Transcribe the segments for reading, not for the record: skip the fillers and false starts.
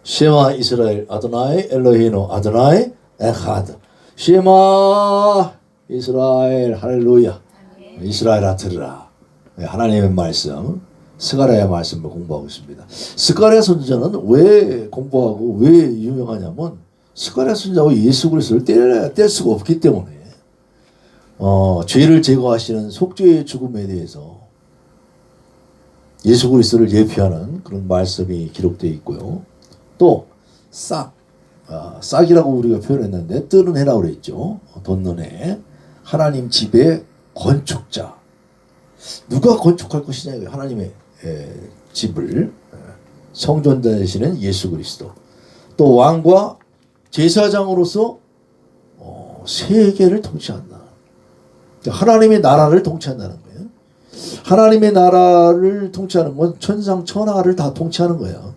쉐마 이스라엘 아도나이 엘로히노 아도나이 에하드. 쉐마 이스라엘 할렐루야. 이스라엘아 들으라. 하나님의 말씀, 스가랴의 말씀을 공부하고 있습니다. 스가랴 선지자는 왜 공부하고 왜 유명하냐면 스가랴 선지자와 예수 그리스도를 뗄 수가 없기 때문에 죄를 제거하시는 속죄의 죽음에 대해서 예수 그리스도를 예표하는 그런 말씀이 기록되어 있고요. 또 싹이라고 우리가 표현했는데 뜨는 해라고 그랬죠. 돋는 해. 하나님 집의 건축자. 누가 건축할 것이냐. 하나님의 집을 성전 되시는 예수 그리스도. 또 왕과 제사장으로서 세계를 통치한다. 하나님의 나라를 통치한다는 거예요. 하나님의 나라를 통치하는 건 천상 천하를 다 통치하는 거예요.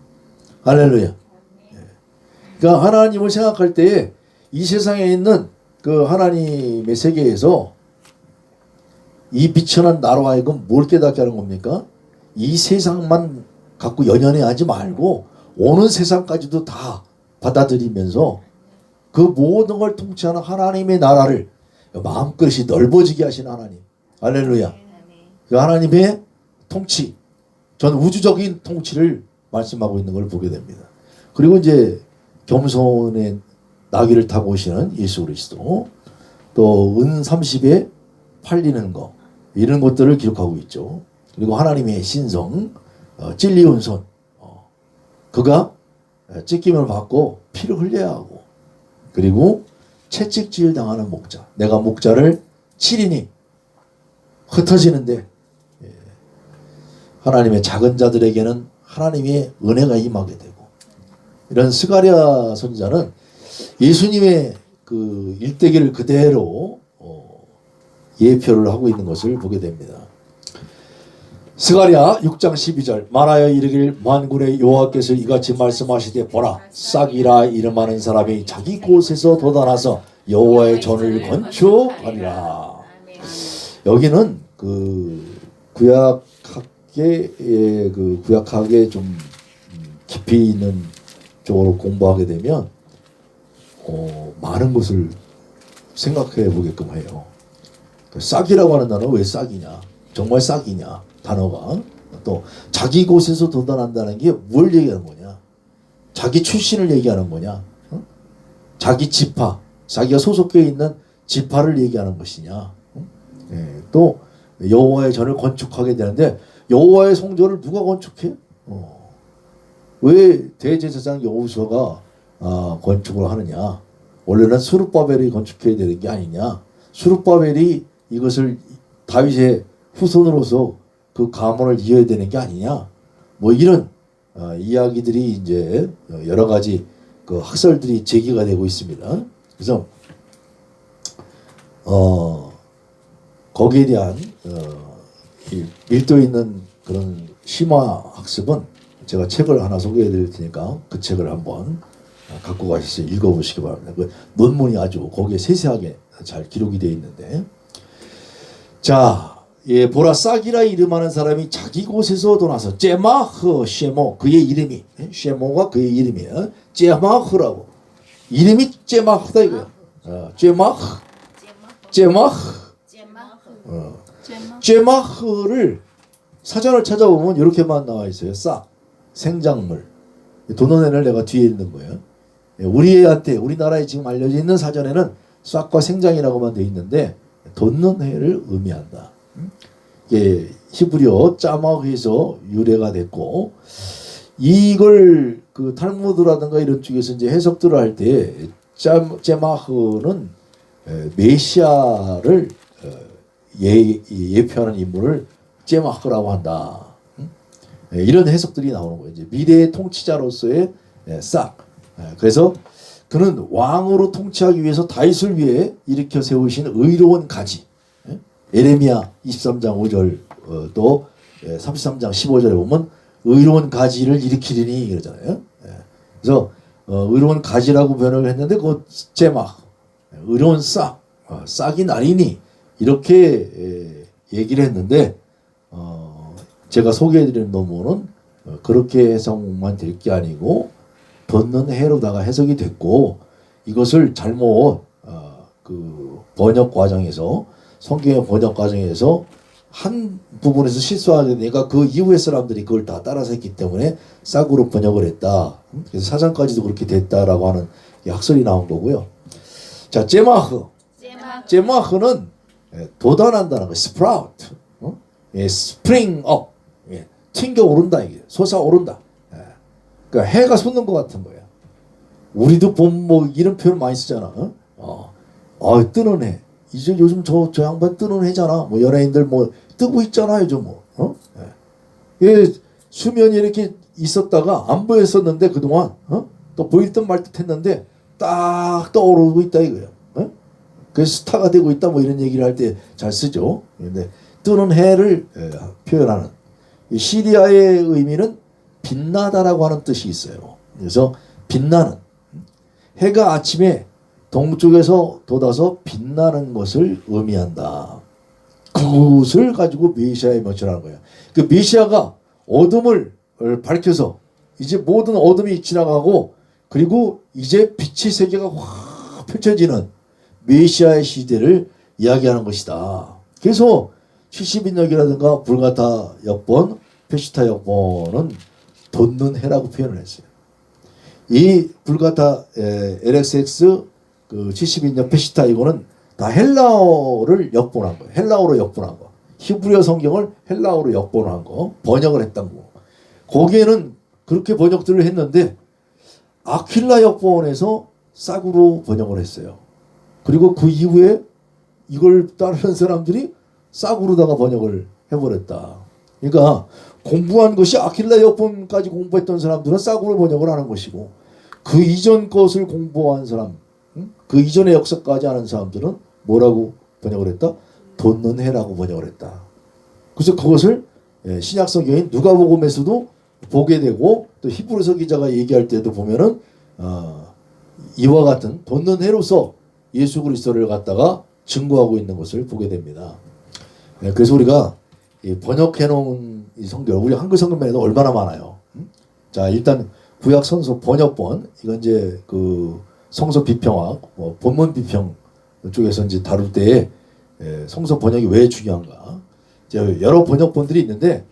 할렐루야. 그러니까 하나님을 생각할 때 이 세상에 있는 그 하나님의 세계에서 이 비천한 나로 하여금 뭘 깨닫게 하는 겁니까? 이 세상만 갖고 연연해 하지 말고 오는 세상까지도 다 받아들이면서 그 모든 걸 통치하는 하나님의 나라를 마음껏이 넓어지게 하시는 하나님. 할렐루야. 그 하나님의 통치, 전 우주적인 통치를 말씀하고 있는 걸 보게 됩니다. 그리고 이제 겸손의 나귀를 타고 오시는 예수 그리스도, 또 은 30에 팔리는 거, 이런 것들을 기록하고 있죠. 그리고 하나님의 신성, 찔리운 손, 그가 찢김을 받고 피를 흘려야 하고, 그리고 채찍질 당하는 목자, 내가 목자를 치리니 흩어지는데 하나님의 작은 자들에게는 하나님의 은혜가 임하게 되고, 이런 스가랴 선지자는 예수님의 그 일대기를 그대로 예표를 하고 있는 것을 보게 됩니다. 스가랴 6장 12절 말하여 이르기를 만군의 여호와께서 이같이 말씀하시되 보라 싹이라 이름하는 사람이 자기 곳에서 돋아나서 여호와의 전을 건축하리라. 여기는 그 구약학에 좀 깊이 있는 쪽으로 공부하게 되면 많은 것을 생각해 보게끔 해요. 싹이라고 하는 단어는 왜 싹이냐? 정말 싹이냐? 단어가. 또 자기 곳에서 돋아난다는 게 뭘 얘기하는 거냐? 자기 출신을 얘기하는 거냐? 자기 지파, 자기가 소속해 있는 지파를 얘기하는 것이냐? 또 여호와의 전을 건축하게 되는데 여호와의 성전을 누가 건축해? 왜 대제사장 여호수아가 건축을 하느냐? 원래는 스룹바벨이 건축해야 되는 게 아니냐? 스룹바벨이 이것을 다윗의 후손으로서 그 가문을 이어야 되는 게 아니냐? 뭐 이런 이야기들이 이제 여러 가지 그 학설들이 제기가 되고 있습니다. 그래서 거기에 대한 밀도 있는 그런 심화 학습은 제가 책을 하나 소개해 드릴 테니까 그 책을 한번 갖고 가셔서 읽어보시기 바랍니다. 그 논문이 아주 거기에 세세하게 잘 기록이 되어 있는데, 자, 보라 싹이라 이름하는 사람이 자기 곳에서 돋아나서 제마흐 쉐모, 그의 이름이 쉐모가 그의 이름이에요. 제마흐라고 이름이 제마흐다 이거야. 제마흐를 사전을 찾아보면 이렇게만 나와 있어요. 싹, 생작물. 도너네를 내가 뒤에 있는 거예요. 우리나라에 지금 알려져 있는 사전에는 싹과 생장이라고만 되어 있는데 돋는 해를 의미한다. 이게 히브리어 짜마흐에서 유래가 됐고, 이걸 그 탈무드라든가 이런 쪽에서 이제 해석들을 할 때 제마흐는 메시아를 예표하는 인물을 제마흐라고 한다. 이런 해석들이 나오는 거예요. 이제 미래의 통치자로서의 싹. 그래서 그는 왕으로 통치하기 위해서 다윗을 위해 일으켜 세우신 의로운 가지. 에레미야 23장 5절 또 33장 15절에 보면 의로운 가지를 일으키리니 이러잖아요. 그래서 의로운 가지라고 변형을 했는데 그 제막 의로운 싹이 나리니 이렇게 얘기를 했는데 제가 소개해드리는 논문은 그렇게 해석만 될 게 아니고 돋는 해로다가 해석이 됐고 이것을 잘못 그 번역 과정에서 성경의 번역 과정에서 한 부분에서 실수하게 되니까 그 이후의 사람들이 그걸 다 따라서 했기 때문에 싹으로 번역을 했다. 그래서 사전까지도 그렇게 됐다라고 하는 학설이 나온 거고요. 자, 제마흐는 돋아난다는 거, 스프라우트, 스프링 업, 튕겨 오른다 이게, 솟아오른다. 그러니까 해가 솟는 것 같은 거야. 우리도 보면 뭐 이런 표현 많이 쓰잖아. 뜨는 해. 이제 요즘 저 양반 뜨는 해잖아. 뭐 연예인들 뭐 뜨고 있잖아 요즘 뭐. 수면이 이렇게 있었다가 안 보였었는데 그동안 또 보일 듯 말 듯 했는데 딱 떠오르고 있다 이거야. 그래서 스타가 되고 있다 뭐 이런 얘기를 할 때 잘 쓰죠. 근데 뜨는 해를 표현하는 이 시리아의 의미는 빛나다라고 하는 뜻이 있어요. 그래서 빛나는 해가 아침에 동쪽에서 돋아서 빛나는 것을 의미한다. 그것을 가지고 메시아의 명칭하는 거야. 그 메시아가 어둠을 밝혀서 이제 모든 어둠이 지나가고 그리고 이제 빛의 세계가 확 펼쳐지는 메시아의 시대를 이야기하는 것이다. 그래서 70인역이라든가 불가타 역본, 페시타 역본은 돋는 해라고 표현을 했어요. 이 불가타 LXX 그 70인역 페시타 이거는 다 헬라어를 역본한 거예요. 헬라어로 역본한 거. 히브리어 성경을 헬라어로 역본한 거. 번역을 했던 거. 거기에는 그렇게 번역들을 했는데 아퀴라 역본에서 싹으로 번역을 했어요. 그리고 그 이후에 이걸 따르는 사람들이 싹으로다가 번역을 해버렸다. 그러니까 공부한 것이 아킬라 역본까지 공부했던 사람들은 싹으로 번역을 하는 것이고 그 이전 것을 공부한 사람, 그 이전의 역사까지 아는 사람들은 뭐라고 번역을 했다? 돋는 해라고 번역을 했다. 그래서 그것을 신약 성경인 누가복음에서도 보게 되고 또 히브리서 기자가 얘기할 때도 보면은 이와 같은 돋는 해로서 예수 그리스도를 갖다가 증거하고 있는 것을 보게 됩니다. 그래서 우리가 번역해 놓은 이 성경, 우리 한글 성경에도 얼마나 많아요. 자, 일단 구약 성서 번역본, 이건 이제 그 성서 비평학, 뭐 본문 비평 쪽에서 이제 다룰 때에 성서 번역이 왜 중요한가. 이제 여러 번역본들이 있는데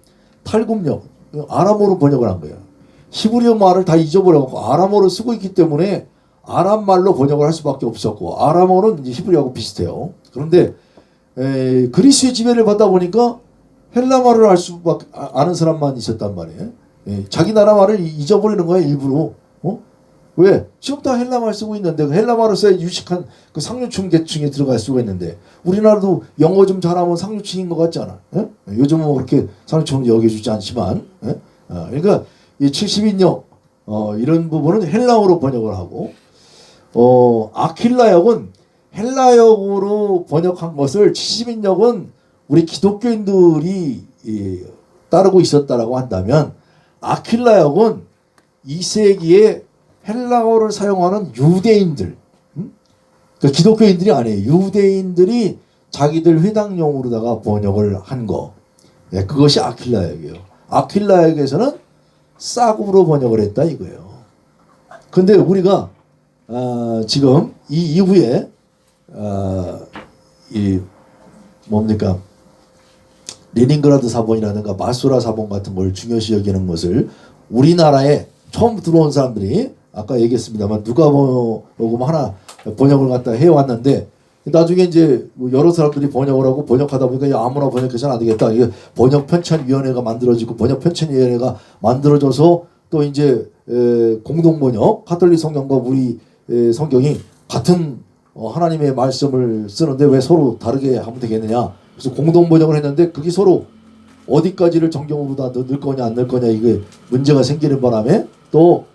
탈굽역, 아람어로 번역을 한 거예요. 히브리어 말을 다 잊어버려갖고 아람어를 쓰고 있기 때문에 아람 말로 번역을 할 수밖에 없었고 아람어는 이제 히브리어하고 비슷해요. 그런데 그리스의 지배를 받다 보니까 헬라 말을 알 수밖에 아는 사람만 있었단 말이에요. 자기 나라 말을 잊어버리는 거야 일부러. 왜? 지금 다 헬라 말 쓰고 있는데 헬라 말을 써야 유식한 그 상류층 계층에 들어갈 수가 있는데 우리나라도 영어 좀 잘하면 상류층인 것 같지 않아? 요즘은 뭐 그렇게 상류층을 여겨주지 않지만 그러니까 이 70인역 이런 부분은 헬라어로 번역을 하고 아킬라역은 헬라역으로 번역한 것을 70인역은 우리 기독교인들이 따르고 있었다라고 한다면 아킬라역은 2세기에 헬라어를 사용하는 유대인들, 그러니까 기독교인들이 아니에요. 유대인들이 자기들 회당용으로다가 번역을 한 거, 그것이 아킬라역이에요. 아킬라역에서는 싹으로 번역을 했다 이거예요. 근데 우리가 지금 이 이후에 이 뭡니까 레닌그라드 사본이라든가 마수라 사본 같은 걸 중요시 여기는 것을 우리나라에 처음 들어온 사람들이 아까 얘기했습니다만 누가복음 하나 번역을 갖다 해왔는데 나중에 이제 여러 사람들이 번역을 하고 번역하다 보니까 아무나 번역해서는 안 되겠다. 이게 번역 편찬위원회가 만들어지고 번역 편찬위원회가 만들어져서 또 이제 공동 번역 가톨릭 성경과 우리 성경이 같은 하나님의 말씀을 쓰는데 왜 서로 다르게 하면 되겠느냐. 그래서 공동 번역을 했는데 그게 서로 어디까지를 정경보다 넣을 거냐 안 넣을 거냐 이게 문제가 생기는 바람에 또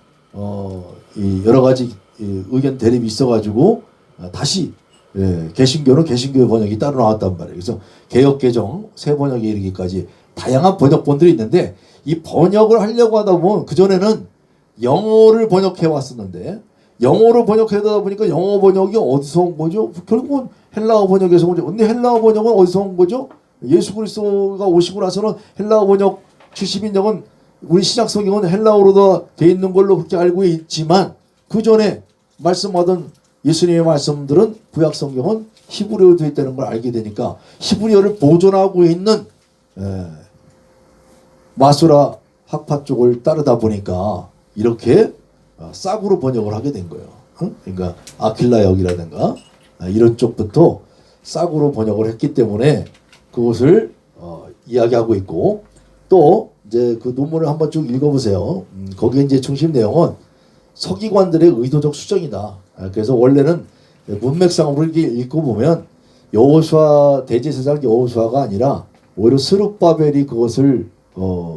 이 여러 가지 의견 대립이 있어가지고 다시 개신교는 개신교의 번역이 따로 나왔단 말이에요. 그래서 개역 개정 새 번역에 이르기까지 다양한 번역본들이 있는데 이 번역을 하려고 하다 보면 그 전에는 영어를 번역해 왔었는데 영어로 번역하다 보니까 영어 번역이 어디서 온 거죠? 결국은 헬라어 번역에서 온 거죠. 근데 헬라어 번역은 어디서 온 거죠? 예수 그리스도가 오시고 나서는 헬라어 번역 70인역은 우리 신약 성경은 헬라어로 돼 있는 걸로 그렇게 알고 있지만 그 전에 말씀하던 예수님의 말씀들은 구약 성경은 히브리어로 되어 있다는 걸 알게 되니까 히브리어를 보존하고 있는 마수라 학파 쪽을 따르다 보니까 이렇게 싹으로 번역을 하게 된 거예요. 그러니까 아킬라 역이라든가 이런 쪽부터 싹으로 번역을 했기 때문에 그것을 이야기하고 있고, 또 이제 그 논문을 한번 쭉 읽어보세요. 거기에 이제 중심 내용은 서기관들의 의도적 수정이다. 그래서 원래는 문맥상으로 이렇게 읽고 보면 여호수아 대제사장 여호수아가 아니라 오히려 스룹바벨이 그것을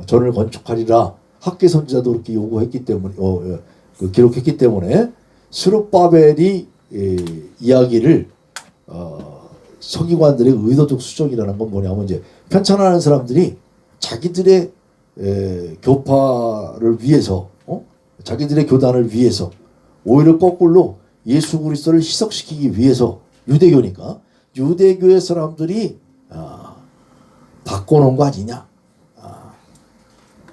전을 건축하리라 학계 선지자도 그렇게 요구했기 때문에 기록했기 때문에 스룹바벨이 이야기를 서기관들의 의도적 수정이라는 건 뭐냐면 이제 편찬하는 사람들이 자기들의 교파를 위해서 자기들의 교단을 위해서 오히려 거꾸로 예수 그리스도를 희석시키기 위해서 유대교니까 유대교의 사람들이 바꿔놓은 거 아니냐.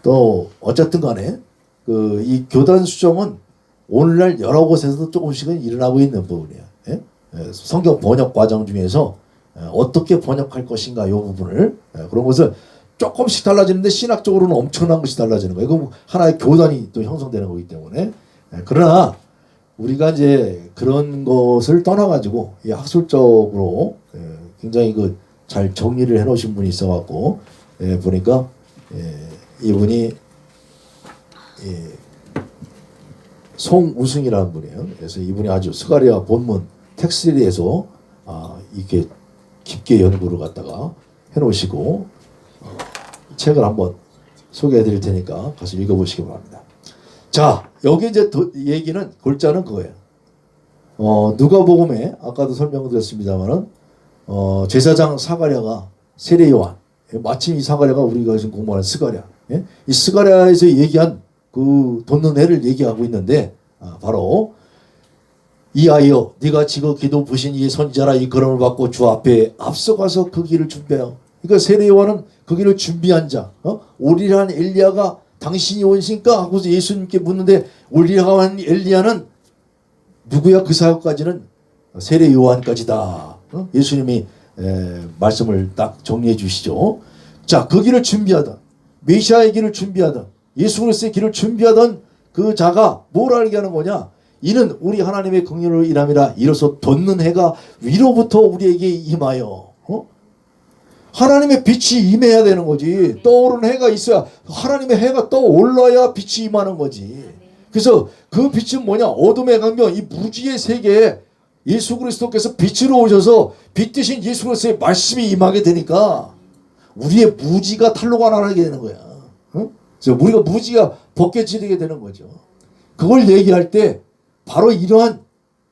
또 어쨌든 간에 이 교단 수정은 오늘날 여러 곳에서도 조금씩은 일어나고 있는 부분이에요. 예? 성경 번역 과정 중에서 어떻게 번역할 것인가 이 부분을 그런 것을 조금씩 달라지는데 신학적으로는 엄청난 것이 달라지는 거예요. 그 하나의 교단이 또 형성되는 거기 때문에. 그러나 우리가 이제 그런 것을 떠나가지고 이 학술적으로 굉장히 잘 정리를 해놓으신 분이 있어갖고 보니까 이분이 송우승이라는 분이에요. 그래서 이분이 아주 스가랴 본문 텍스트리에서 이렇게 깊게 연구를 갖다가 해놓으시고 책을 한번 소개해 드릴 테니까 가서 읽어보시기 바랍니다. 자, 여기 이제 얘기는 골자는 그거예요. 누가복음에 아까도 설명드렸습니다만은 제사장 사가랴가 세례 요한, 마침 이 사가랴가 우리가 지금 공부하는 스가랴, 이 스가랴에서 얘기한 그 돋는 해를 얘기하고 있는데 바로 이 아이여 네가 지금 기도 부신 이 선지자라 이 걸음을 받고 주 앞에 앞서가서 그 길을 준비하여. 그러니까 세례 요한은 그 길을 준비한 자, 오리라는 엘리야가 당신이 오십니까? 하고서 예수님께 묻는데 오리라가 한 엘리야는 누구야? 그 사역까지는 세례 요한까지다. 예수님이 말씀을 딱 정리해 주시죠. 자, 그 길을 준비하던 메시아의 길을 준비하던 예수 그리스도의 길을 준비하던 그 자가 뭘 알게 하는 거냐? 이는 우리 하나님의 긍휼으로 인함이라 이로써 돋는 해가 위로부터 우리에게 임하여. 하나님의 빛이 임해야 되는 거지. 떠오르는 해가 있어야 하나님의 해가 떠올라야 빛이 임하는 거지. 그래서 그 빛은 뭐냐? 어둠의 강경, 이 무지의 세계에 예수 그리스도께서 빛으로 오셔서 빛 대신 예수 그리스도의 말씀이 임하게 되니까 우리의 무지가 탄로가 나게 되는 거야. 그래서 우리가 무지가 벗겨지게 되는 거죠. 그걸 얘기할 때 바로 이러한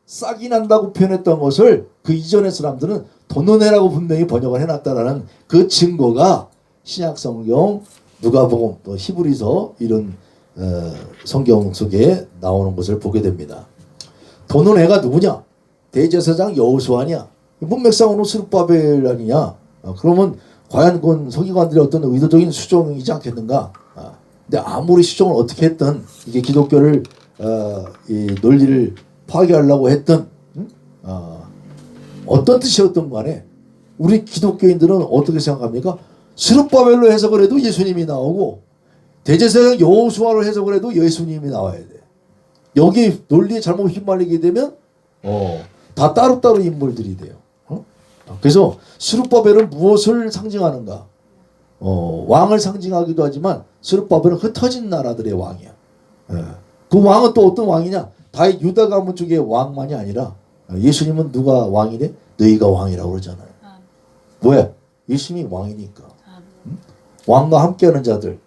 싹이 난다고 표현했던 것을 그 이전의 사람들은 돋는 해라고 분명히 번역을 해놨다라는 그 증거가 신약성경, 누가복음, 또 히브리서 이런 성경 속에 나오는 것을 보게 됩니다. 돋는 해가 누구냐? 대제사장 여호수아냐? 문맥상으로 스룹바벨 아니냐? 그러면 과연 그건 서기관들의 어떤 의도적인 수정이지 않겠는가? 근데 아무리 수정을 어떻게 했든 이게 기독교를 이 논리를 파괴하려고 했던 어떤 뜻이었던 간에 우리 기독교인들은 어떻게 생각합니까? 스룹바벨로 해석을 해도 예수님이 나오고 대제사장 여호수아로 해석을 해도 예수님이 나와야 돼. 여기 논리에 잘못 휘말리게 되면 다 따로따로 인물들이 돼요. 그래서 스룹바벨은 무엇을 상징하는가? 왕을 상징하기도 하지만 스룹바벨은 흩어진 나라들의 왕이야. 그 왕은 또 어떤 왕이냐? 다윗 유다 가문 쪽의 왕만이 아니라 예수님은 누가 왕이래? 너희가 왕이라고 그러잖아요. 왜? 예수님이 왕이니까. 왕과 함께하는 자들,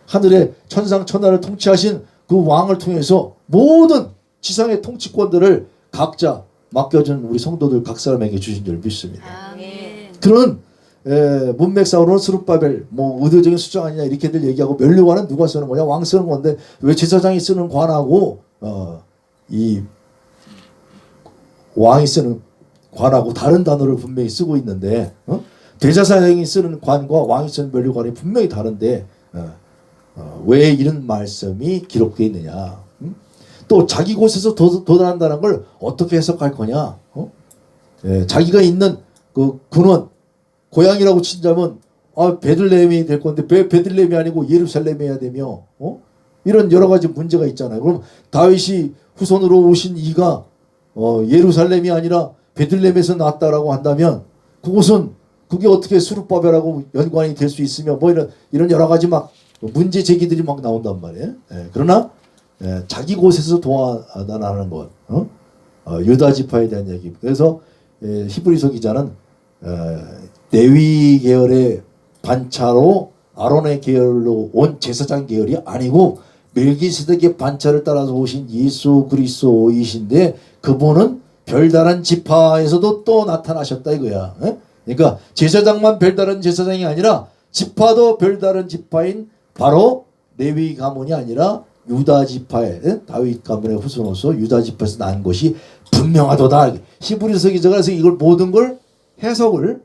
하늘의 천상 천하를 통치하신 그 왕을 통해서 모든 지상의 통치권들을 각자 맡겨준 우리 성도들 각 사람에게 주신 줄 믿습니다. 그런 문맥상으로는 스룹바벨 의도적인 수정 아니냐 이렇게들 얘기하고 면류관은 누가 쓰는 거냐? 왕 쓰는 건데 왜 제사장이 쓰는 관하고 이 왕이 쓰는 관하고 다른 단어를 분명히 쓰고 있는데 대제사장이 쓰는 관과 왕이 쓰는 면류관이 분명히 다른데 왜 이런 말씀이 기록되어 있느냐? 또 자기 곳에서 도달한다는 걸 어떻게 해석할 거냐? 자기가 있는 그 근원, 고향이라고 친다면 베들레헴이 될 건데 왜 베들레헴이 아니고 예루살렘이 해야 되며 이런 여러 가지 문제가 있잖아요. 그럼 다윗이 후손으로 오신 이가 예루살렘이 아니라 베들레헴에서 났다라고 한다면 그게 어떻게 수르바벨하고 연관이 될 수 있으며 뭐 이런 여러 가지 막 문제 제기들이 막 나온단 말이에요. 그러나 자기 곳에서 도와나는 것, 유다 지파에 대한 얘기. 그래서 히브리서 기자는 레위 계열의 반차로 아론의 계열로 온 제사장 계열이 아니고 멜기세덱의 반차를 따라서 오신 예수 그리스도이신데 그분은 별다른 지파에서도 또 나타나셨다 이거야. 그러니까 제사장만 별다른 제사장이 아니라 지파도 별다른 지파인 바로 레위 가문이 아니라 유다 지파의 다윗 가문의 후손으로서 유다 지파에서 난 것이 분명하도다. 히브리서 기자가 그래서 이걸 모든 걸 해석을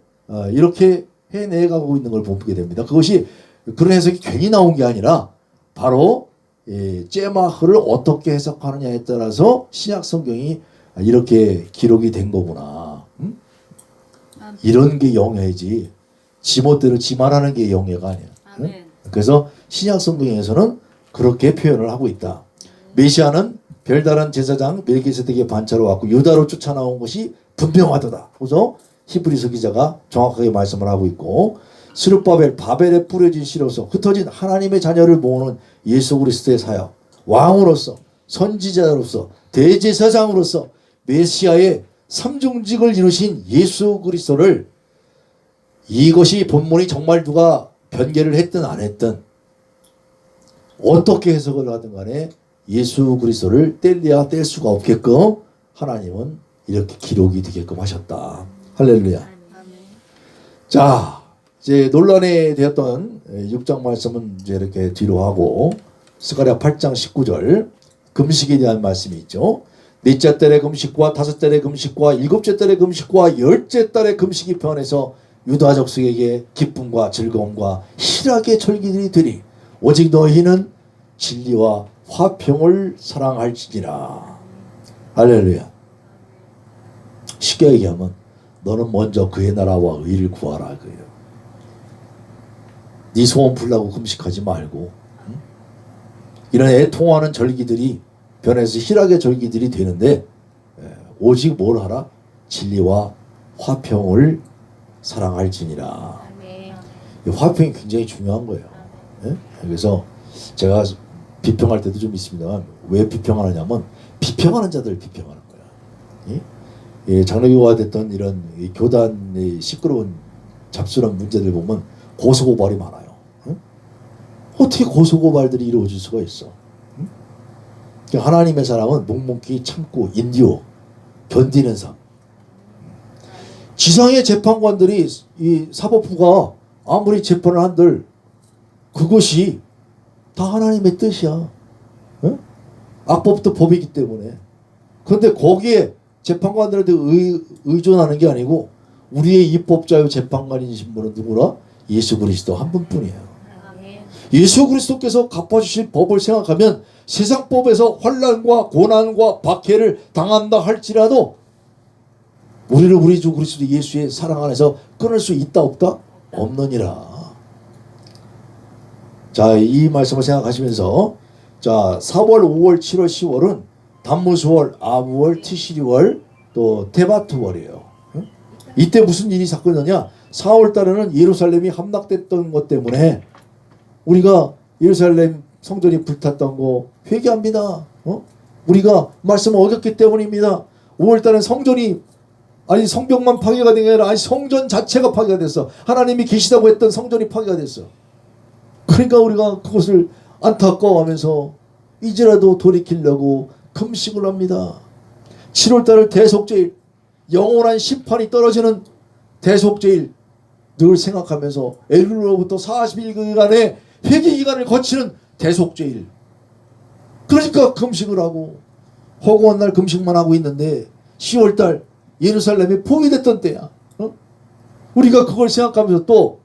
이렇게 해내가고 있는 걸 보게 됩니다. 그것이 그런 해석이 괜히 나온 게 아니라 바로 제마흐를 어떻게 해석하느냐에 따라서 신약 성경이 이렇게 기록이 된 거구나. 이런 게 영예지 지멋대로 지말하는 게 영예가 아니야. 그래서 신약 성경에서는 그렇게 표현을 하고 있다. 메시아는 별다른 제사장 멜기세덱의 반차로 왔고 유다로 쫓아나온 것이 분명하도다. 그래서 히브리서 기자가 정확하게 말씀을 하고 있고 스룹바벨 바벨에 뿌려진 씨로서 흩어진 하나님의 자녀를 모으는 예수 그리스도의 사역 왕으로서 선지자로서 대제사장으로서 메시아의 삼중직을 이루신 예수 그리스도를 이것이 본문이 정말 누가 변개를 했든 안 했든 어떻게 해석을 하든 간에 예수 그리스도를 뗄래야 뗄 수가 없게끔 하나님은 이렇게 기록이 되게끔 하셨다. 할렐루야. 자, 이제 논란이 되었던 6장 말씀은 이제 이렇게 뒤로 하고 스가랴 8장 19절 금식에 대한 말씀이 있죠. 넷째 달의 금식과 다섯 달의 금식과 일곱째 달의 금식과 열째 달의 금식이 변해서 유다 족속에게 기쁨과 즐거움과 희락의 절기들이 되리. 오직 너희는 진리와 화평을 사랑할지니라. 할렐루야. 쉽게 얘기하면 너는 먼저 그의 나라와 의를 구하라 그래요. 네 소원 불라고 금식하지 말고 이런 애통하는 절기들이 변해서 희락의 절기들이 되는데 오직 뭘 하라? 진리와 화평을 사랑할지니라. 이 화평이 굉장히 중요한 거예요. 그래서 제가 비평할 때도 좀 있습니다만 왜 비평하느냐면 비평하는 자들 비평하는 거야. 장로교가 됐던 이런 교단의 시끄러운 잡스러운 문제들 보면 고소고발이 많아요. 어떻게 고소고발들이 이루어질 수가 있어? 하나님의 사람은 묵묵히 참고 인디오 견디는 삶. 지상의 재판관들이 이 사법부가 아무리 재판을 한들 그것이 다 하나님의 뜻이야. 악법도 법이기 때문에. 그런데 거기에 재판관들한테 의존하는 게 아니고 우리의 입법자요 재판관이신 분은 누구라? 예수 그리스도 한 분뿐이에요. 예수 그리스도께서 갚아주실 법을 생각하면 세상 법에서 환난과 고난과 박해를 당한다 할지라도 우리를 우리 주 그리스도 예수의 사랑 안에서 끊을 수 있다 없다? 없느니라. 자, 이 말씀을 생각하시면서 자 4월, 5월, 7월, 10월은 단무수월, 아부월, 티시리월, 또 테바트월이에요. 이때 무슨 일이 사건이냐? 4월 달에는 예루살렘이 함락됐던 것 때문에 우리가 예루살렘 성전이 불탔던 거 회개합니다. 우리가 말씀을 어겼기 때문입니다. 5월 달엔 성전이 아니 성벽만 파괴가 된 게 아니라 아니 성전 자체가 파괴가 됐어. 하나님이 계시다고 했던 성전이 파괴가 됐어. 그러니까 우리가 그것을 안타까워하면서 이제라도 돌이키려고 금식을 합니다. 7월 달을 대속죄일, 영원한 심판이 떨어지는 대속죄일 늘 생각하면서 엘룰로부터 40일간의 회개기간을 거치는 대속죄일. 그러니까 금식을 하고 허구한 날 금식만 하고 있는데 10월달 예루살렘이 포위됐던 때야. 우리가 그걸 생각하면서 또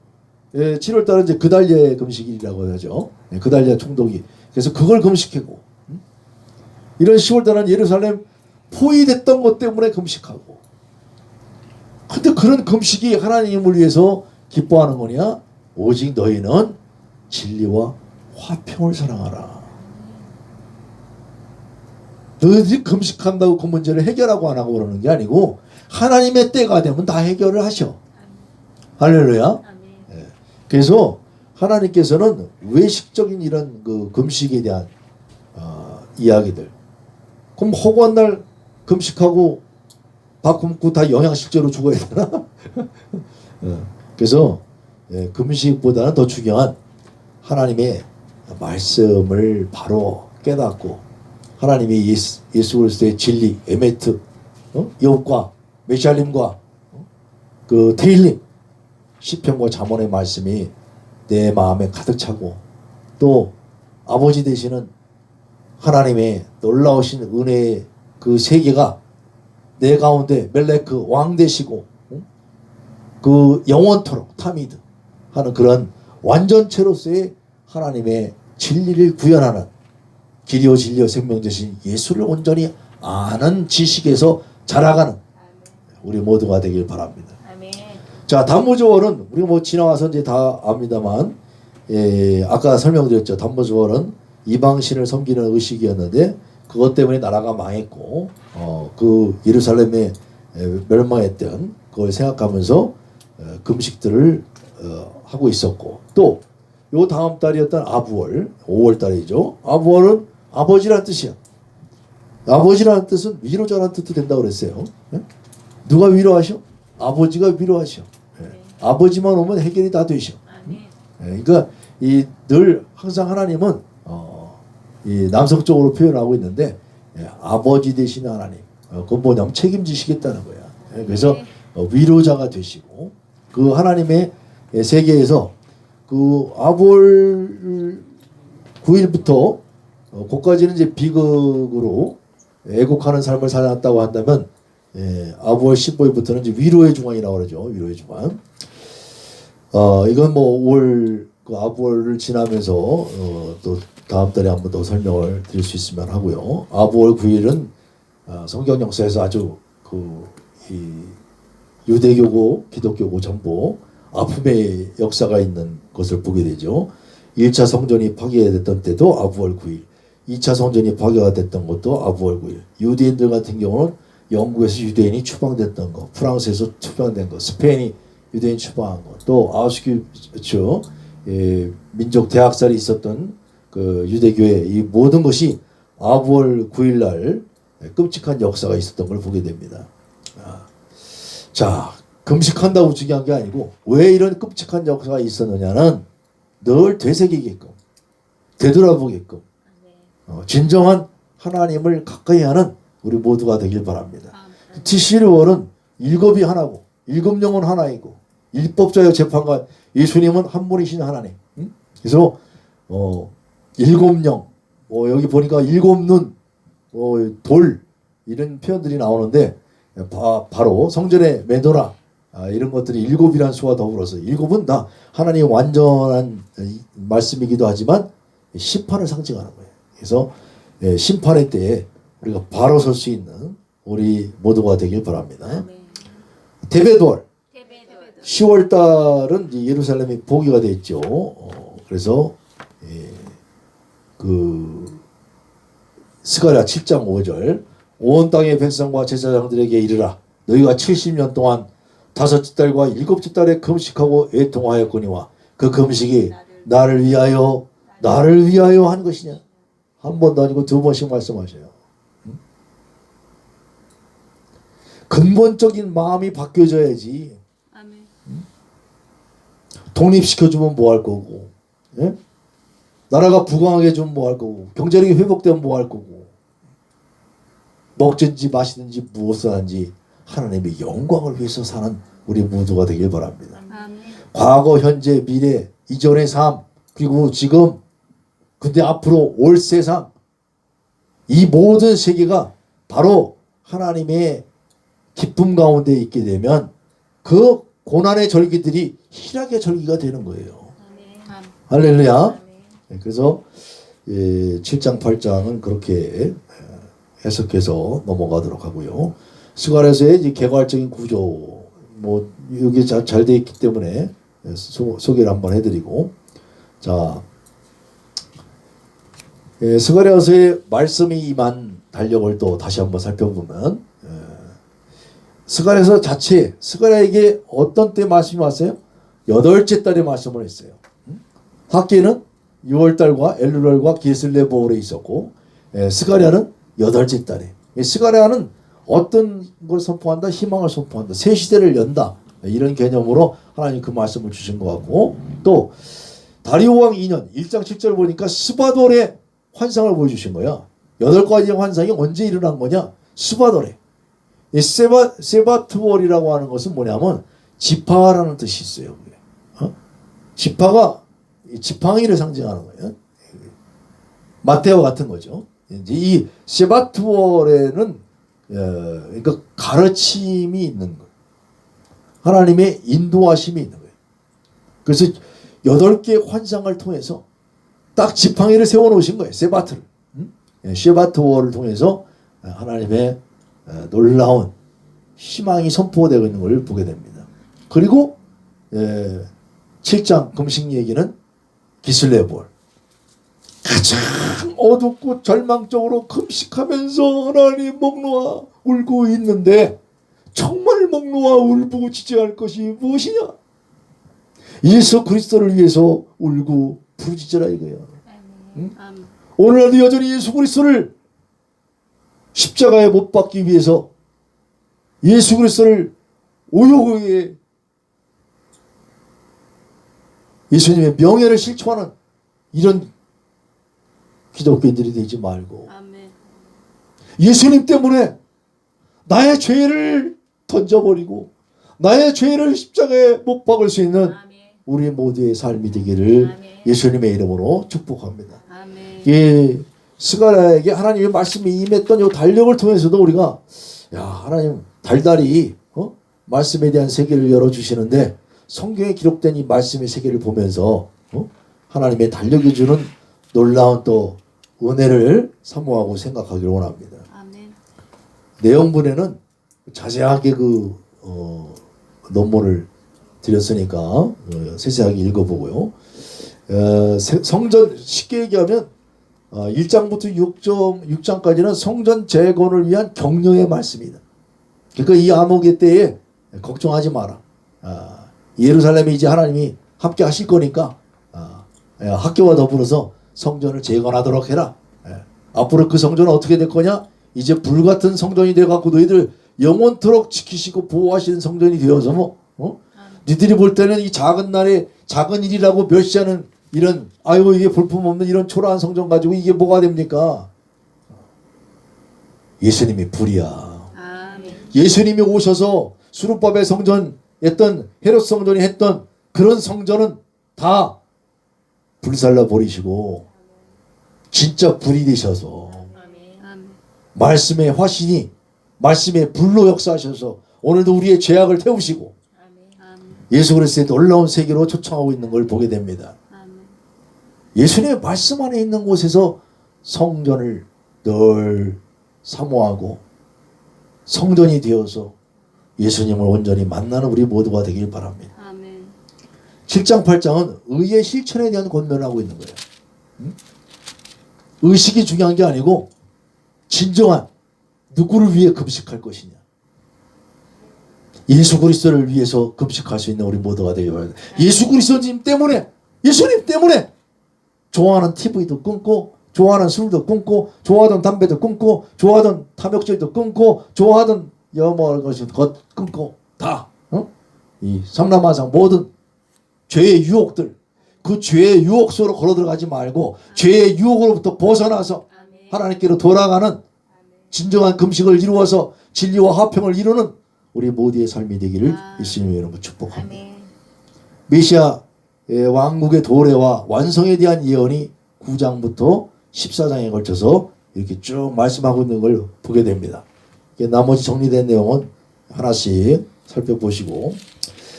7월달은 이제 그달려 금식일이라고 하죠. 그달리아 총독이. 그래서 그걸 금식하고, 이런 10월달은 예루살렘 포위됐던 것 때문에 금식하고. 근데 그런 금식이 하나님을 위해서 기뻐하는 거냐? 오직 너희는 진리와 화평을 사랑하라. 너희들이 금식한다고 그 문제를 해결하고 안 하고 그러는 게 아니고 하나님의 때가 되면 다 해결을 하셔. 할렐루야. 예. 그래서 하나님께서는 외식적인 이런 그 금식에 대한 이야기들. 그럼 허구한 날 금식하고 밥 굶고 다 영양실조로 죽어야 되나? 그래서 금식보다는 더 중요한 하나님의 말씀을 바로 깨닫고 하나님의 예수 그리스도의 진리, 에메트, 욥과 메샬림과 그 테일림, 시편과 잠언의 말씀이 내 마음에 가득 차고 또 아버지 되시는 하나님의 놀라우신 은혜의 그 세계가 내 가운데 멜레크 왕 되시고 그 영원토록 타미드 하는 그런 완전체로서의 하나님의 진리를 구현하는 길이요 진리요 생명 되신 예수를 온전히 아는 지식에서 자라가는 우리 모두가 되길 바랍니다. 자, 단무조월은 우리 뭐 지나와서 이제 다 압니다만, 아까 설명드렸죠. 단무조월은 이방신을 섬기는 의식이었는데 그것 때문에 나라가 망했고 그 예루살렘에 멸망했던 그걸 생각하면서 금식들을 하고 있었고, 또 요 다음 달이었던 아부월 5월 달이죠. 아부월은 아버지라는 뜻이야. 아버지라는 뜻은 위로자라는 뜻도 된다고 그랬어요. 누가 위로하셔? 아버지가 위로하셔. 아버지만 오면 해결이 다 되셔. 그러니까 늘 항상 하나님은 이 남성적으로 표현하고 있는데 아버지 되시는 하나님, 그건 뭐냐면 책임지시겠다는 거야. 그래서 위로자가 되시고 그 하나님의 세계에서 그 아부월 9일부터 그까지는 이제 비극으로 애곡하는 삶을 살았다고 한다면 아부월 15일부터는 이제 위로의 중앙이라고 그러죠. 위로의 중앙. 이건 뭐 5월 그 아부월을 지나면서 또 다음 달에 한번 더 설명을 드릴 수 있으면 하고요. 아부월 9일은 성경 역사에서 아주 이 유대교고 기독교고 전부 아픔의 역사가 있는 것을 보게 되죠. 1차 성전이 파괴됐던 때도 아부월 9일, 2차 성전이 파괴가 됐던 것도 아부월 9일. 유대인들 같은 경우는 영국에서 유대인이 추방됐던 거, 프랑스에서 추방된 거, 스페인이 유대인 추방한 거, 또 아우슈비츠 민족 대학살이 있었던 그 유대교의 이 모든 것이 아부월 9일 날 끔찍한 역사가 있었던 걸 보게 됩니다. 자, 금식한다고 중요한 게 아니고 왜 이런 끔찍한 역사가 있었느냐는 늘 되새기게끔, 되돌아보게끔 진정한 하나님을 가까이 하는 우리 모두가 되길 바랍니다. 티시르월은 일곱이 하나고 일곱 영은 하나이고 일법자여 재판관 예수님은 한 분이신 하나님. 그래서 일곱 영, 여기 보니까 일곱 눈, 돌 이런 표현들이 나오는데 바로 성전의 메도라 이런 것들이 일곱이라는 수와 더불어서 일곱은 다 하나님의 완전한 말씀이기도 하지만 심판을 상징하는 거예요. 그래서 심판의 때에 우리가 바로 설 수 있는 우리 모두가 되길 바랍니다. 데베돌 10월 달은 예루살렘이 포기가 됐죠. 그래서 그 스가랴 7장 5절 온 땅의 백성과 제사장들에게 이르라 너희가 70년 동안 5째 달과 7째 달에 금식하고 애통하였거니와 그 금식이 나를 위하여 한 것이냐. 한 번도 아니고 두 번씩 말씀하셔요. 근본적인 마음이 바뀌어져야지. 독립시켜주면 뭐 할 거고, 나라가 부강하게 해주면 뭐 할 거고, 경제력이 회복되면 뭐 할 거고, 먹든지 마시든지 무엇을 하든지 하나님의 영광을 위해서 사는 우리 모두가 되길 바랍니다. 과거, 현재, 미래, 이전의 삶, 그리고 지금, 근데 앞으로 올 세상, 이 모든 세계가 바로 하나님의 기쁨 가운데 있게 되면 그 고난의 절기들이 희락의 절기가 되는 거예요. 할렐루야. 그래서 7장 8장은 그렇게 해석해서 넘어가도록 하고요. 스가랴서의 이제 개괄적인 구조 뭐 이게 잘 되어 있기 때문에 소개를 한번 해드리고, 자, 스가랴서의 말씀이 임한 달력을 또 다시 한번 살펴보면, 스가랴서 자체, 스가랴에게 어떤 때 말씀이 왔어요? 8째 달에 말씀을 했어요. 학기는 6월달과 엘룰월과 기슬레보월에 있었고, 스가랴는 8째 달에. 스가랴는 어떤 걸 선포한다? 희망을 선포한다. 새 시대를 연다. 이런 개념으로 하나님 그 말씀을 주신 것 같고, 또 다리오 왕 2년 1장 7절 보니까 스바돌의 환상을 보여주신 거야. 8가지의 환상이 언제 일어난 거냐? 스바돌에. 이 세바트월이라고 하는 것은 뭐냐면 지파라는 뜻이 있어요. 지파가 지팡이를 상징하는 거예요. 마태와 같은 거죠. 이제 이 세바트월에는 그러니까 가르침이 있는 거예요. 하나님의 인도하심이 있는 거예요. 그래서 8개의 환상을 통해서 딱 지팡이를 세워놓으신 거예요. 세바트를. 세바트월을 통해서 하나님의 놀라운 희망이 선포되고 있는 걸 보게 됩니다. 그리고 7장 금식 얘기는 기슬레볼. 가장 어둡고 절망적으로 금식하면서 하나님 목 놓아 울고 있는데, 정말 목 놓아 울부짖어야 것이 무엇이냐? 예수 그리스도를 위해서 울고 부르짖으라 이거예요. 응? 오늘날도 여전히 예수 그리스도를 십자가에 못 박기 위해서 예수 그리스도를 오욕에 예수님의 명예를 실추하는 이런 기독교인들이 되지 말고, 아멘. 예수님 때문에 나의 죄를 던져버리고 나의 죄를 십자가에 못 박을 수 있는, 아멘. 우리 모두의 삶이 되기를, 아멘. 예수님의 이름으로 축복합니다. 예, 스가랴에게 하나님의 말씀이 임했던 이 달력을 통해서도 우리가, 야, 하나님 달달이 말씀에 대한 세계를 열어주시는데, 성경에 기록된 이 말씀의 세계를 보면서 하나님의 달력이 주는 놀라운 또 은혜를 사모하고 생각하기를 원합니다. 아멘. 내용분에는 자세하게 논문을 드렸으니까 세세하게 읽어보고요. 성전, 쉽게 얘기하면 1장부터 6장까지는 성전 재건을 위한 격려의 말씀이다. 그러니까 이 암흑의 때에 걱정하지 마라. 예루살렘에 이제 하나님이 함께 하실 거니까 학교와 더불어서 성전을 재건하도록 해라. 앞으로 그 성전은 어떻게 될 거냐? 이제 불같은 성전이 돼갖고 너희들 영원토록 지키시고 보호하시는 성전이 되어서 니들이 볼 때는 이 작은 날에 작은 일이라고 멸시하는 이런, 아이고 이게 볼품없는 이런 초라한 성전 가지고 이게 뭐가 됩니까? 예수님이 불이야. 예수님이 오셔서 수르바벨 성전 했던, 헤롯 성전이 했던 그런 성전은 다 불살라 버리시고 진짜 불이 되셔서 말씀의 화신이 말씀의 불로 역사하셔서 오늘도 우리의 죄악을 태우시고 예수 그리스도의 놀라운 세계로 초청하고 있는 걸 보게 됩니다. 예수님의 말씀 안에 있는 곳에서 성전을 늘 사모하고 성전이 되어서 예수님을 온전히 만나는 우리 모두가 되길 바랍니다. 아멘. 7장 8장은 의의 실천에 대한 권면을 하고 있는 거예요. 의식이 중요한 게 아니고 진정한 누구를 위해 금식할 것이냐. 예수 그리스도를 위해서 금식할 수 있는 우리 모두가 되길 바랍니다. 예수 그리스도님 때문에, 예수님 때문에 좋아하는 TV도 끊고, 좋아하는 술도 끊고, 좋아하던 담배도 끊고, 좋아하던 탐욕질도 끊고, 좋아하던 여모할 것이 끊고, 다 이 삼라만상 모든 죄의 유혹들, 그 죄의 유혹 속으로 걸어 들어가지 말고 죄의 유혹으로부터 벗어나서 하나님께로 돌아가는 진정한 금식을 이루어서 진리와 화평을 이루는 우리 모두의 삶이 되기를 예수님의 이름으로 축복합니다. 메시아 왕국의 도래와 완성에 대한 예언이 9장부터 14장에 걸쳐서 이렇게 쭉 말씀하고 있는 걸 보게 됩니다. 나머지 정리된 내용은 하나씩 살펴보시고,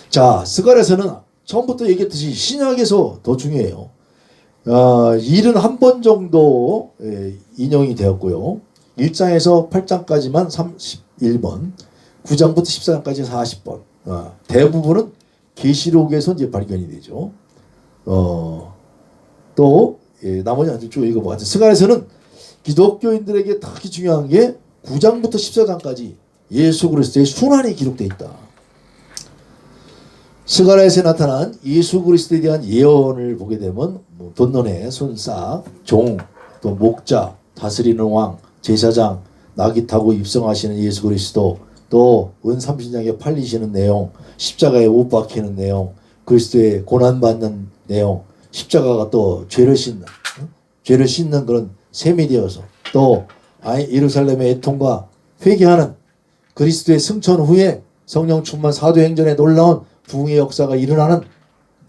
자, 스가랴서는 처음부터 얘기했듯이 신약에서 더 중요해요. 일은 한 번 정도 인용이 되었고요. 1장에서 8장까지만 31번, 9장부터 14장까지 40번. 대부분은 계시록에서 이제 발견이 되죠. 또 나머지 한번 쭉 읽어보겠습니다. 스가랴서는 기독교인들에게 특히 중요한 게 9장부터 14장까지 예수 그리스도의 순환이 기록되어 있다. 스가랴에서 나타난 예수 그리스도에 대한 예언을 보게 되면 돈논의 손싹, 종, 또 목자, 다스리는 왕, 제사장, 나귀 타고 입성하시는 예수 그리스도, 또 은삼신장에 팔리시는 내용, 십자가에 못 박히는 내용, 그리스도의 고난받는 내용, 십자가가 또 죄를 씻는 그런 셈이 되어서, 또 예루살렘의 애통과 회개하는 그리스도의 승천 후에 성령 충만 사도행전에 놀라운 부흥의 역사가 일어나는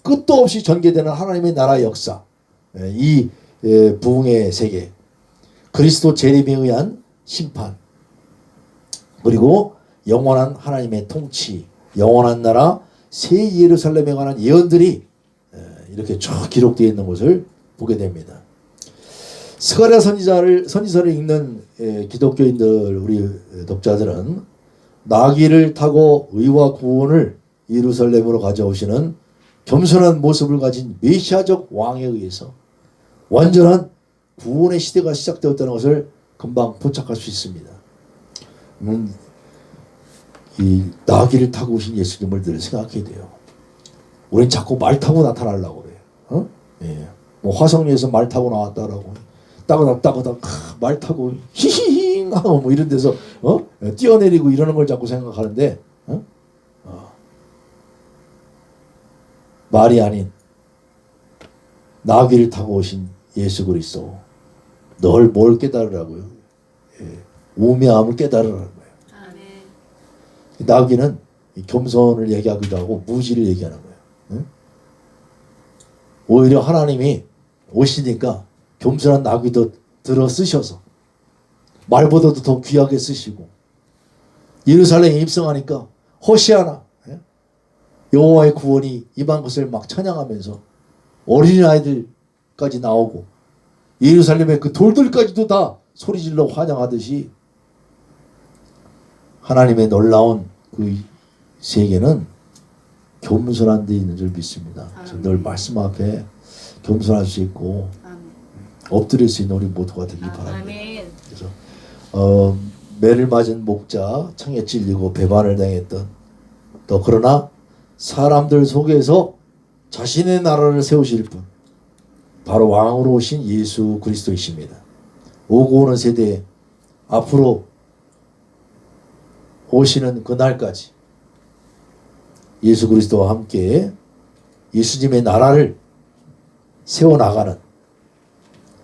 끝도 없이 전개되는 하나님의 나라의 역사, 이 부흥의 세계, 그리스도 재림에 의한 심판, 그리고 영원한 하나님의 통치, 영원한 나라, 새 예루살렘에 관한 예언들이 이렇게 쭉 기록되어 있는 것을 보게 됩니다. 스가랴 선지서를 읽는 기독교인들, 우리 독자들은 나귀를 타고 의와 구원을 예루살렘으로 가져오시는 겸손한 모습을 가진 메시아적 왕에 의해서 완전한 구원의 시대가 시작되었다는 것을 금방 포착할 수 있습니다. 이 나귀를 타고 오신 예수님을 늘 생각해야 돼요. 우리는 자꾸 말 타고 나타나려고 그래요. 뭐 화성리에서 말 타고 나왔다라고 따그닥 말 타고 히히히 하고 뭐 이런 데서 뛰어내리고 이러는 걸 자꾸 생각하는데 말이 아닌 나귀를 타고 오신 예수 그리스도, 널 뭘 깨달으라고요? 우매함을 깨달으라는 거예요. 나귀는 겸손을 얘기하기도 하고 무지를 얘기하는 거예요. 오히려 하나님이 오시니까 겸손한 나귀도 들어 쓰셔서 말보다도 더 귀하게 쓰시고, 예루살렘에 입성하니까 호시아나, 여호와의 구원이 임한 것을 막 찬양하면서 어린아이들까지 나오고 예루살렘의 그 돌들까지도 다 소리질러 환영하듯이 하나님의 놀라운 그 세계는 겸손한 데 있는 줄 믿습니다. 그래서 늘 말씀 앞에 겸손할 수 있고 엎드릴 수 있는 우리 모두가 되길 바랍니다. 그래서 매를 맞은 목자, 창에 찔리고 배반을 당했던, 또 그러나 사람들 속에서 자신의 나라를 세우실 분, 바로 왕으로 오신 예수 그리스도이십니다. 오고 오는 세대에 앞으로 오시는 그날까지 예수 그리스도와 함께 예수님의 나라를 세워나가는,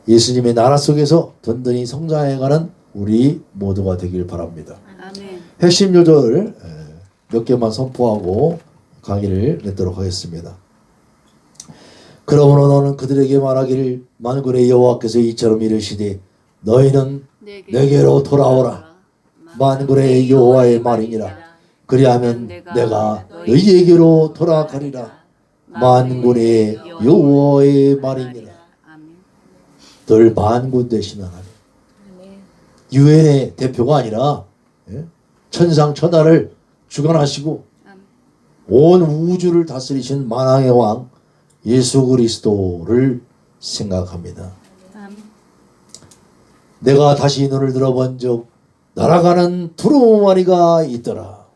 예수님의 나라 속에서 든든히 성장해가는 우리 모두가 되길 바랍니다. 아멘. 핵심 요절 몇 개만 선포하고 강의를 맺도록 하겠습니다. 그러므로 너는 그들에게 말하기를, 만군의 여호와께서 이처럼 이르시되 너희는 내게로 돌아오라. 만군의 여호와의 말이니라. 그리하면 내가 너희에게로 돌아가리라. 만군의 여호와의 말이니라. 늘 만군 되시는 하나님, 유엔의 대표가 아니라 천상 천하를 주관하시고 온 우주를 다스리신 만왕의 왕 예수 그리스도를 생각합니다. 내가 다시 눈을 들어본 적 날아가는 두루마리가 있더라.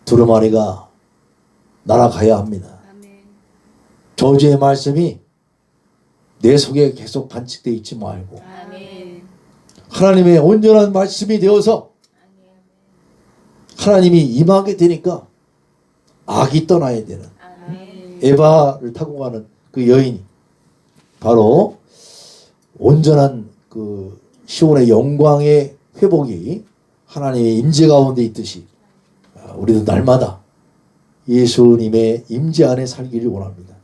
두루마리가 날아가야 합니다. 저주의 말씀이 내 속에 계속 간직되어 있지 말고 하나님의 온전한 말씀이 되어서 하나님이 임하게 되니까 악이 떠나야 되는 에바를 타고 가는 그 여인이 바로 온전한 그 시온의 영광의 회복이 하나님의 임재 가운데 있듯이 우리도 날마다 예수님의 임재 안에 살기를 원합니다.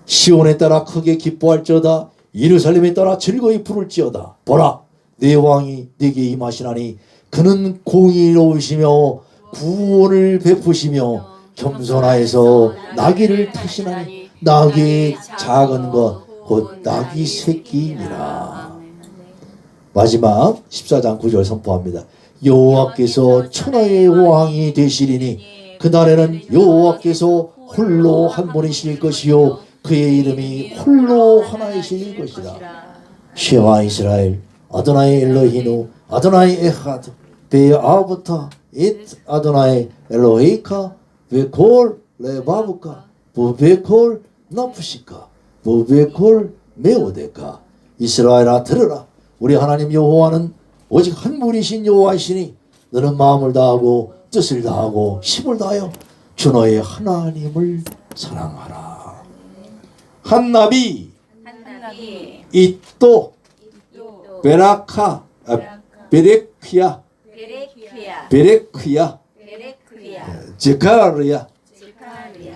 시온에 따라 크게 기뻐할지어다. 예루살렘에 따라 즐거이 부를지어다. 보라, 내 왕이 내게 임하시나니 그는 공의로우시며 구원을 베푸시며 겸손하여서 나귀를 타시나니 낙이 작은 것 곧 낙이 새끼니라. 마지막 14장 9절 선포합니다. 여호와께서 천하의 왕이 되시리니 그날에는 여호와께서 홀로 한 분이실 것이요 그의 이름이 홀로 하나이실 것이라. 쉐와 이스라엘 아도나이 엘로히누 아도나이 에하드 베아부타 잇 아도나이 엘로헤이카 베콜 레바부카 부베콜 나푸시카 부베콜 메오데카. 이스라엘아 들으라. 우리 하나님 여호와는 오직 한 분이신 여호와이시니 너는 마음을 다하고 뜻을 다하고 힘을 다하여 주 너의 하나님을 사랑하라. 한나비 이또 베라카 베레크야 제카르야.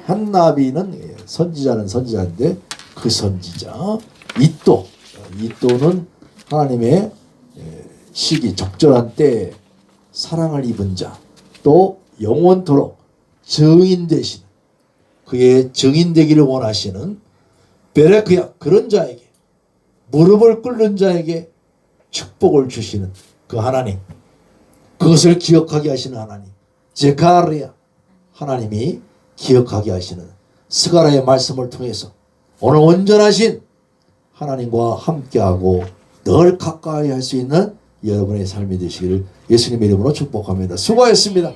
한나비는 선지자는 선지자인데 그 선지자 이또는 하나님의 시기 적절한 때에 사랑을 입은 자, 또 영원토록 증인 되신 그의 증인 되기를 원하시는 베레크야 그런 자에게 무릎을 꿇는 자에게 축복을 주시는 그 하나님, 그것을 기억하게 하시는 하나님 제카르야 하나님이 기억하게 하시는 스가랴의 말씀을 통해서 오늘 온전하신 하나님과 함께하고 늘 가까이 할 수 있는 여러분의 삶이 되시기를 예수님의 이름으로 축복합니다. 수고하셨습니다.